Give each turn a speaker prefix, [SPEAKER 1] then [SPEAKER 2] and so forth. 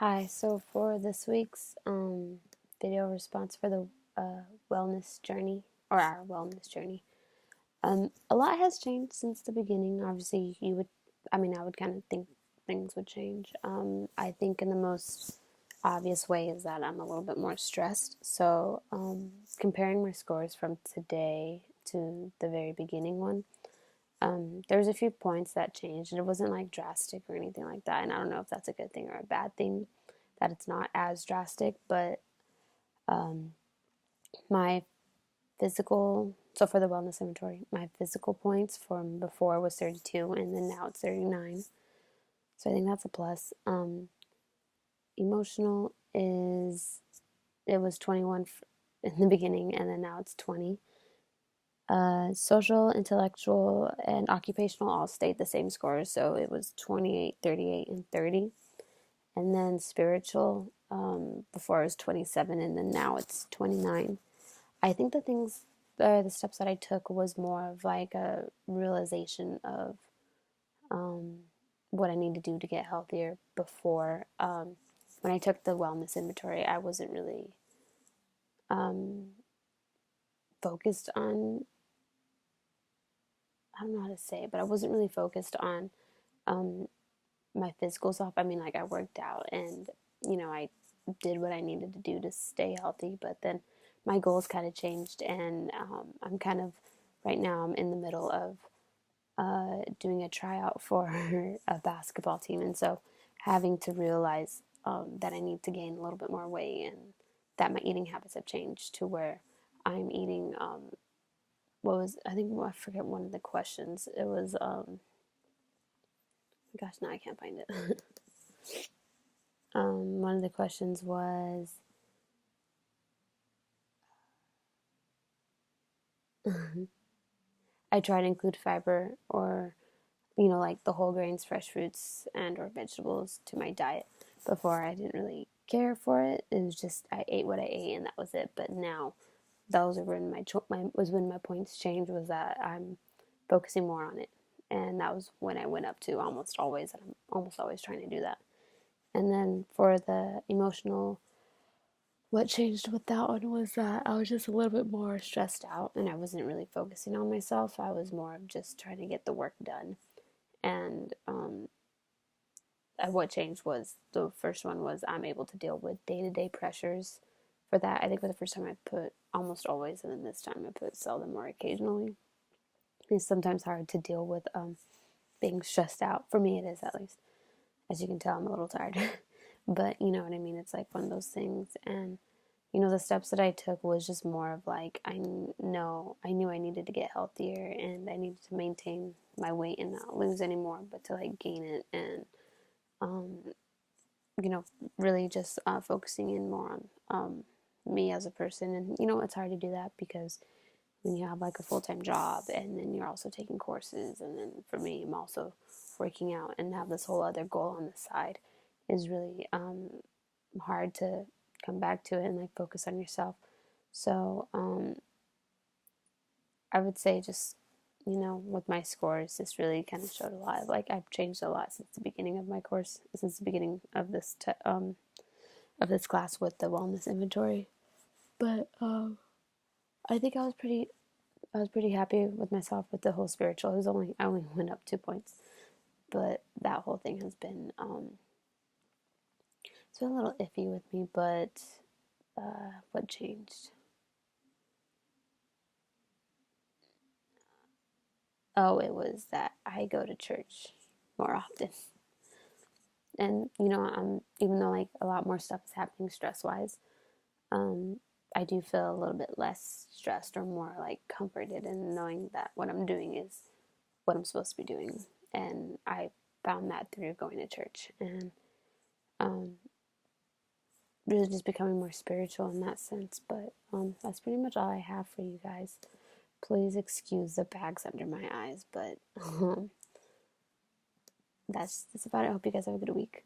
[SPEAKER 1] Hi, so for this week's video response for the wellness journey, or our wellness journey, a lot has changed since the beginning. Obviously, I would kind of think things would change. I think in the most obvious way is that I'm a little bit more stressed. So, comparing my scores from today to the very beginning one, there's a few points that changed, and it wasn't like drastic or anything like that. And I don't know if that's a good thing or a bad thing that it's not as drastic, but um, my so for the wellness inventory, my physical points from before was 32, and then now it's 39. So I think that's a plus. Emotional it was 21 in the beginning, and then now it's 20. Social, intellectual, and occupational all stayed the same scores, so it was 28, 38, and 30. And then spiritual, before it was 27, and then now it's 29. I think the steps that I took was more of like a realization of um, what I need to do to get healthier before. When I took the wellness inventory, I wasn't really um, focused on, I don't know how to say it, but I wasn't really focused on um, my physical self. I mean, like I worked out and, I did what I needed to do to stay healthy, but then my goals kind of changed, and I'm kind of, right now, I'm in the middle of doing a tryout for a basketball team, and so having to realize that I need to gain a little bit more weight, and that my eating habits have changed to where I'm eating, I think, I forget one of the questions. It was, gosh, now I can't find it. One of the questions was, I try to include fiber or, like the whole grains, fresh fruits, and or vegetables to my diet. Before, I didn't really care for it. It was just I ate what I ate and that was it. But now, those are when my points changed, was that I'm focusing more on it, and that was when I went up to almost always. And I'm almost always trying to do that. And then for the emotional, what changed with that one was that I was just a little bit more stressed out, and I wasn't really focusing on myself. I was more of just trying to get the work done. And what changed was, the first one was, I'm able to deal with day-to-day pressures. For that, I think for the first time I put almost always, and then this time I put seldom or occasionally. It's sometimes hard to deal with being stressed out. For me, it is, at least. As you can tell, I'm a little tired. But you know what I mean? It's like one of those things. And the steps that I took was just more of like, I knew I needed to get healthier, and I needed to maintain my weight and not lose anymore, but to like gain it, and um, really just focusing in more on me as a person. And it's hard to do that because when you have like a full-time job, and then you're also taking courses, and then for me, I'm also working out and have this whole other goal on the side, is really hard to come back to it and like focus on yourself. So I would say, just with my scores, this really kind of showed a lot of, like, I've changed a lot since the beginning of my course, since the beginning of this class with the wellness inventory. But I think I was pretty happy with myself with the whole spiritual. I only went up 2 points, but that whole thing has been it's been a little iffy with me. But what changed? Oh, it was that I go to church more often, and I'm, even though like a lot more stuff is happening stress wise, um, I do feel a little bit less stressed, or more like comforted in knowing that what I'm doing is what I'm supposed to be doing. And I found that through going to church, and um, really just becoming more spiritual in that sense. But that's pretty much all I have for you guys. Please excuse the bags under my eyes, but that's about it. I hope you guys have a good week.